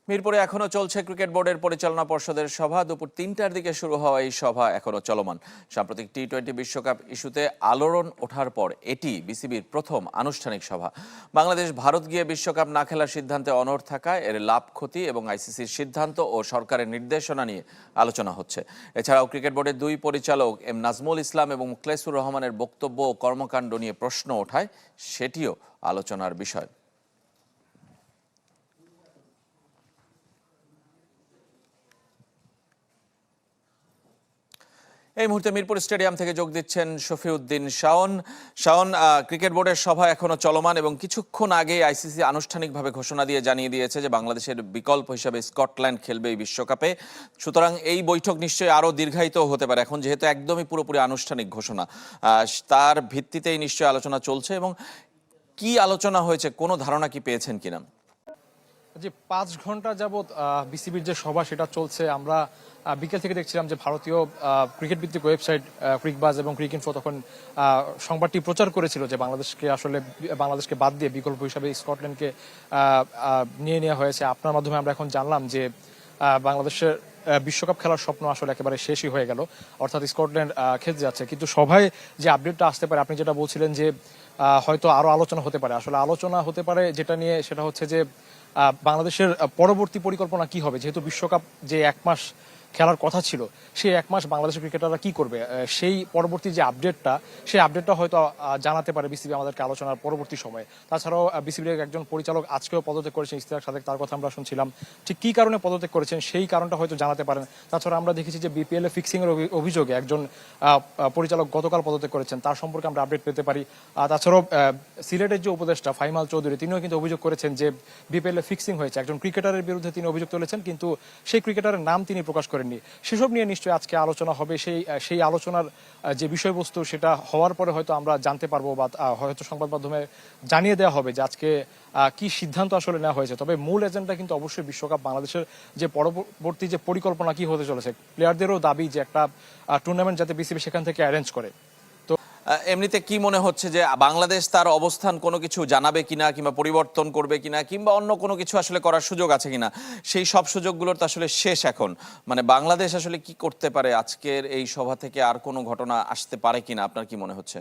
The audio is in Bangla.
মিরপুরে এখনো চলছে ক্রিকেট বোর্ডের পরিচালনা পর্ষদের সভা। দুপুর ৩টার দিকে শুরু হওয়া এই সভা এখনো চলমান। সাম্প্রতিক টি-20 বিশ্বকাপ ইস্যুতে আলোড়ন ওঠার পর এটি বিসিবির প্রথম আনুষ্ঠানিক সভা। বাংলাদেশ ভারত গিয়ে বিশ্বকাপ না খেলার সিদ্ধান্তে অনড় থাকায় এর লাভ ক্ষতি এবং আইসিসির সিদ্ধান্ত ও সরকারের নির্দেশনা নিয়ে আলোচনা হচ্ছে। এছাড়াও ক্রিকেট বোর্ডের দুই পরিচালক এম নাজমুল ইসলাম এবং মুখলেসুর রহমানের বক্তব্য ও কর্মকাণ্ড নিয়ে প্রশ্ন ওঠায় সেটিও আলোচনার বিষয়। এই মুহূর্তে মিরপুর স্টেডিয়াম থেকে যোগ দিচ্ছেন শফিউদ্দিন শাওন। ক্রিকেট বোর্ডের সভা এখনো চলমান এবং কিছুক্ষণ আগে আইসিসি আনুষ্ঠানিকভাবে ঘোষণা দিয়ে জানিয়ে দিয়েছে যে বাংলাদেশের বিকল্প হিসাবে স্কটল্যান্ড খেলবে এই বিশ্বকাপে। সুতরাং এই বৈঠক নিশ্চয়ই আরো দীর্ঘায়িত হতে পারে। এখন যেহেতু একদমই পুরোপুরি আনুষ্ঠানিক ঘোষণা, তার ভিত্তিতেই নিশ্চয়ই আলোচনা চলছে। এবং কি আলোচনা হয়েছে, কোনো ধারণা কি পেয়েছেন কিনা? যে ৫ ঘন্টা যাবৎ বিসিবির যে সভা সেটা চলছে। আমরা বিকেল থেকে দেখছিলাম যে ভারতীয় ক্রিকেট ভিত্তিক ওয়েবসাইট ক্রিকবাজ এবং ক্রিকইনফো তখন সংবাদটি প্রচার করেছিল যে বাংলাদেশকে বাদ দিয়ে বিকল্প হিসাবে স্কটল্যান্ডকে নিয়ে নেওয়া হয়েছে। আপনার মাধ্যমে আমরা এখন জানলাম যে বাংলাদেশের বিশ্বকাপ খেলার স্বপ্ন আসলে একেবারে শেষই হয়ে গেল, অর্থাৎ স্কটল্যান্ড খেলতে যাচ্ছে। কিন্তু সভায় যে আপডেটটা আসতে পারে, আপনি যেটা বলছিলেন যে হয়তো আরো আলোচনা হতে পারে, আসলে আলোচনা হতে পারে যেটা নিয়ে, সেটা হচ্ছে যে বাংলাদেশের পরবর্তী পরিকল্পনা কি হবে। যেহেতু বিশ্বকাপ যে ১ মাস খেলার কথা ছিল, সেই ১ মাস বাংলাদেশের ক্রিকেটাররা কি করবে, সেই পরবর্তী যে আপডেটটা, সেই আপডেটটা হয়তো জানাতে পারে বিসিবি আমাদেরকে আলোচনার পরবর্তী সময়ে। তাছাড়াও বিসিবির একজন পরিচালক আজকেও পদত্যাগ করেছেন, ইশতিয়াক সাদেক, তার কথা আমরা শুনছিলাম। ঠিক কি কারণে পদত্যাগ করেছেন সেই কারণটা হয়তো জানাতে পারেন। তাছাড়া আমরা দেখেছি যে বিপিএল এ ফিক্সিং এর অভিযোগে একজন পরিচালক গতকাল পদত্যাগ করেছেন, তার সম্পর্কে আমরা আপডেট পেতে পারি। তাছাড়াও সিলেটের যে উপদেষ্টা ফাইমাল চৌধুরী, তিনিও কিন্তু অভিযোগ করেছেন যে বিপিএল এ ফিক্সিং হয়েছে। একজন ক্রিকেটারের বিরুদ্ধে তিনি অভিযোগ তুলেছেন, কিন্তু সেই ক্রিকেটারের নাম তিনি প্রকাশ করেননি। সেসব নিয়ে নিশ্চয়ই আজকে আলোচনা হবে। সেই আলোচনার যে বিষয়বস্তু, সেটা হওয়ার পরে হয়তো আমরা জানতে পারবো বা হয়তো সংবাদ মাধ্যমে জানিয়ে দেওয়া হবে যে আজকে কি সিদ্ধান্ত আসলে নেওয়া হয়েছে। তবে মূল এজেন্ডা কিন্তু অবশ্যই বিশ্বকাপ। বাংলাদেশের যে পরবর্তী যে পরিকল্পনা কি হতে চলেছে, প্লেয়ারদেরও দাবি যে একটা টুর্নামেন্ট যাতে বিসিবি সেখান থেকে অ্যারেঞ্জ করে। এমনিতে কি মনে হচ্ছে যে বাংলাদেশ তার অবস্থান কোনো কিছু জানাবে কিনা, কিংবা পরিবর্তন করবে কিনা, কিংবা অন্য কোনো কিছু আসলে করার সুযোগ আছে কিনা? সেই সব সুযোগগুলোর তো আসলে শেষ এখন। মানে বাংলাদেশ আসলে কি করতে পারে? আজকের এই সভা থেকে আর কোনো ঘটনা আসতে পারে কিনা, আপনার কি মনে হচ্ছে?